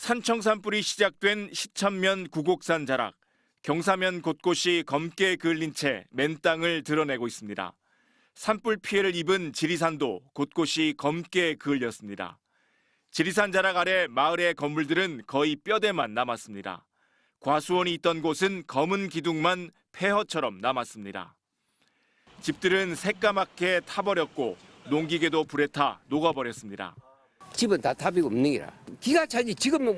산청 산불이 시작된 시천면 구곡산 자락, 경사면 곳곳이 검게 그을린 채 맨 땅을 드러내고 있습니다. 산불 피해를 입은 지리산도 곳곳이 검게 그을렸습니다. 지리산 자락 아래 마을의 건물들은 거의 뼈대만 남았습니다. 과수원이 있던 곳은 검은 기둥만 폐허처럼 남았습니다. 집들은 새까맣게 타버렸고 농기계도 불에 타 녹아버렸습니다. 집은 다 답이 없는 기라. 기가 차지. 지금은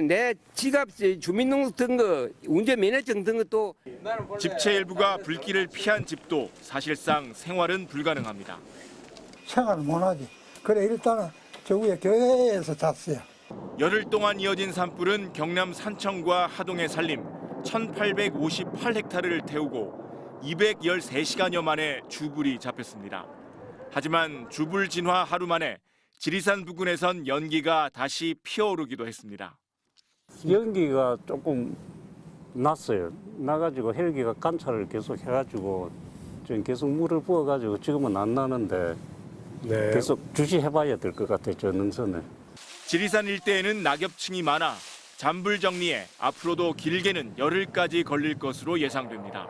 내 지갑 주민등록 든 거, 운전면허증 든 것도. 집체 일부가 불길을 피한 집도 사실상 생활은 불가능합니다. 생활을 못하지. 그래 일단은 저 위에 교회에서 잤어요. 열흘 동안 이어진 산불은 경남 산청과 하동의 산림 1,858헥타르를 태우고 213시간여 만에 주불이 잡혔습니다. 하지만 주불 진화 하루 만에 지리산 부근에선 연기가 다시 피어오르기도 했습니다. 연기가 조금 났어요. 나가지고 헬기가 관찰을 계속 해가지고 지금 계속 물을 부어가지고 지금은 안 나는데 계속 주시해봐야 될 것 같아요. 저 능선을. 지리산 일대에는 낙엽층이 많아 잔불 정리에 앞으로도 길게는 열흘까지 걸릴 것으로 예상됩니다.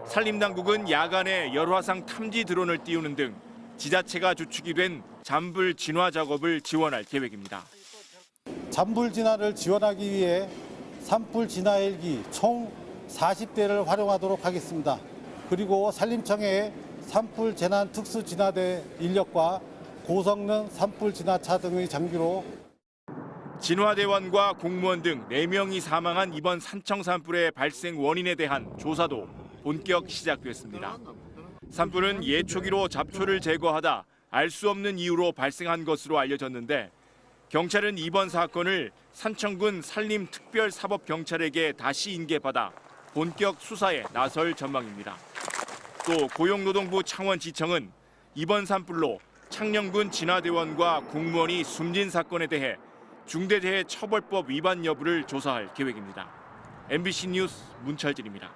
산림당국은 야간에 열화상 탐지 드론을 띄우는 등 지자체가 주축이 된 잔불 진화 작업을 지원할 계획입니다. 잔불 진화를 지원하기 위해 산불 진화 헬기 총 40대를 활용하도록 하겠습니다. 그리고 산림청에 산불 재난 특수 진화대 인력과 고성능 산불 진화차 등의 장비로 진화대원과 공무원 등 4명이 사망한 이번 산청 산불의 발생 원인에 대한 조사도 본격 시작됐습니다. 산불은 예초기로 잡초를 제거하다 알 수 없는 이유로 발생한 것으로 알려졌는데 경찰은 이번 사건을 산청군 산림특별사법경찰에게 다시 인계받아 본격 수사에 나설 전망입니다. 또 고용노동부 창원지청은 이번 산불로 창녕군 진화대원과 공무원이 숨진 사건에 대해 중대재해처벌법 위반 여부를 조사할 계획입니다. MBC 뉴스 문철진입니다.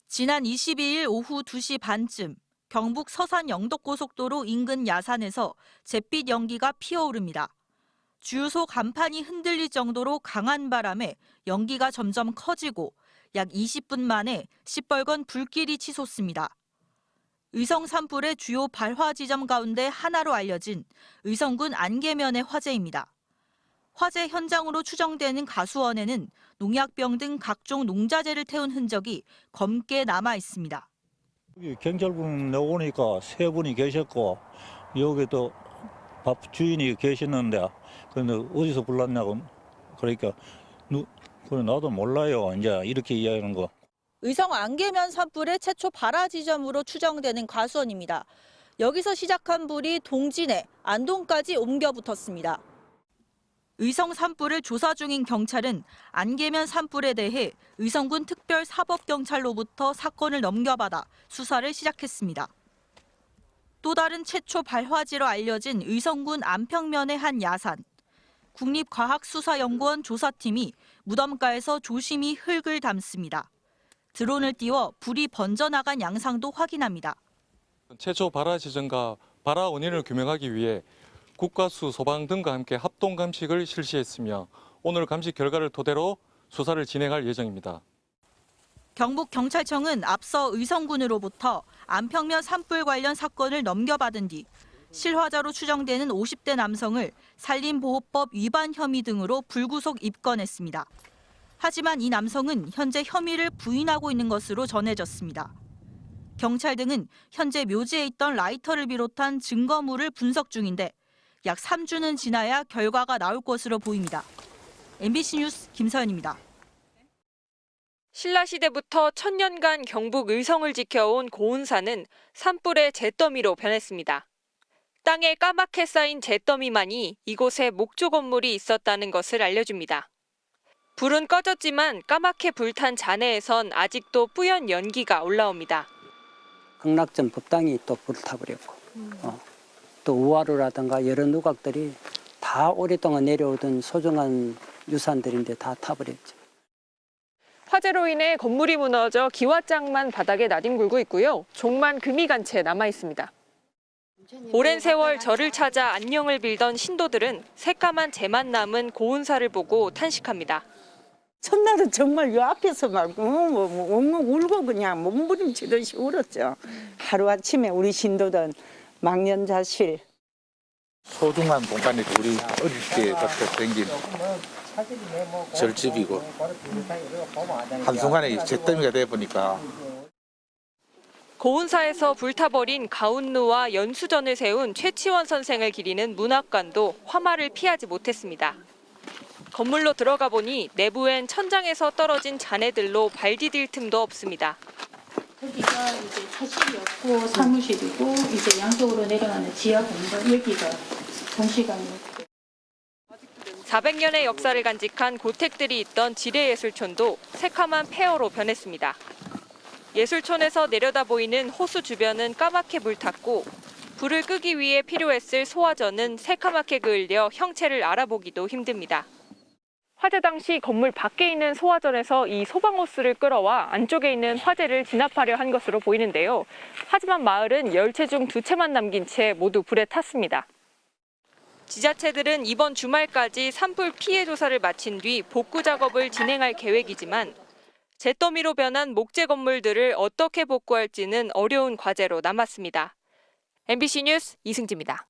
지난 22일 오후 2시 반쯤 경북 서산 영덕고속도로 인근 야산에서 잿빛 연기가 피어오릅니다. 주유소 간판이 흔들릴 정도로 강한 바람에 연기가 점점 커지고 약 20분 만에 시뻘건 불길이 치솟습니다. 의성 산불의 주요 발화 지점 가운데 하나로 알려진 의성군 안개면의 화재입니다. 화재 현장으로 추정되는 가수원에는 농약병 등 각종 농자재를 태운 흔적이 검게 남아 있습니다. 경찰분 오니까 3분이 계셨고 여기 또 밥 주인이 계시는데 근데 어디서 불났냐고 그러니까 나도 몰라요. 이제 이렇게 이야기하는 거. 의성 안개면 산불의 최초 발화 지점으로 추정되는 가수원입니다. 여기서 시작한 불이 동진에 안동까지 옮겨 붙었습니다. 의성 산불을 조사 중인 경찰은 안개면 산불에 대해 의성군 특별사법경찰로부터 사건을 넘겨받아 수사를 시작했습니다. 또 다른 최초 발화지로 알려진 의성군 안평면의 한 야산. 국립과학수사연구원 조사팀이 무덤가에서 조심히 흙을 담습니다. 드론을 띄워 불이 번져나간 양상도 확인합니다. 최초 발화 지점과 발화 원인을 규명하기 위해 국가수, 소방 등과 함께 합동 감식을 실시했으며 오늘 감식 결과를 토대로 수사를 진행할 예정입니다. 경북경찰청은 앞서 의성군으로부터 안평면 산불 관련 사건을 넘겨받은 뒤 실화자로 추정되는 50대 남성을 산림보호법 위반 혐의 등으로 불구속 입건했습니다. 하지만 이 남성은 현재 혐의를 부인하고 있는 것으로 전해졌습니다. 경찰 등은 현재 묘지에 있던 라이터를 비롯한 증거물을 분석 중인데 약 3주는 지나야 결과가 나올 것으로 보입니다. MBC 뉴스 김서연입니다. 신라시대부터 천년간 경북 의성을 지켜온 고운산은 산불의 잿더미로 변했습니다. 땅에 까맣게 쌓인 잿더미만이 이곳에 목조 건물이 있었다는 것을 알려줍니다. 불은 꺼졌지만 까맣게 불탄 잔해에선 아직도 뿌연 연기가 올라옵니다. 극락전 법당이 또 불을 타버렸고 또 우화루라든가 여러 누각들이 다 오랫동안 내려오던 소중한 유산들인데 다 타버렸죠. 화재로 인해 건물이 무너져 기와장만 바닥에 나뒹굴고 있고요. 종만 금이 간 채 남아 있습니다. 오랜 세월 절을 찾아 안녕을 빌던 신도들은 새까만 재만 남은 고운사를 보고 탄식합니다. 첫날은 정말 요 앞에서 막 엉엉 울고 그냥 몸부림치듯이 울었죠. 하루아침에 우리 신도들 망연자실. 소중한 공간이 우리 어릴 때부터 생긴 절집이고 한순간에 잿더미가 돼 보니까 고운사에서 불타버린 가운루와 연수전을 세운 최치원 선생을 기리는 문학관도 화마를 피하지 못했습니다. 건물로 들어가 보니 내부엔 천장에서 떨어진 잔해들로 발 디딜 틈도 없습니다. 여기가 이제 차실이었고 사무실이고 이제 양쪽으로 내려가는 지하 공간 여기가 동시간이었고 400년의 역사를 간직한 고택들이 있던 지뢰예술촌도 새카만 폐허로 변했습니다. 예술촌에서 내려다 보이는 호수 주변은 까맣게 불탔고 불을 끄기 위해 필요했을 소화전은 새카맣게 그을려 형체를 알아보기도 힘듭니다. 화재 당시 건물 밖에 있는 소화전에서 이 소방호스를 끌어와 안쪽에 있는 화재를 진압하려 한 것으로 보이는데요. 하지만 마을은 10채 중 2채만 남긴 채 모두 불에 탔습니다. 지자체들은 이번 주말까지 산불 피해 조사를 마친 뒤 복구 작업을 진행할 계획이지만 잿더미로 변한 목재 건물들을 어떻게 복구할지는 어려운 과제로 남았습니다. MBC 뉴스 이승지입니다.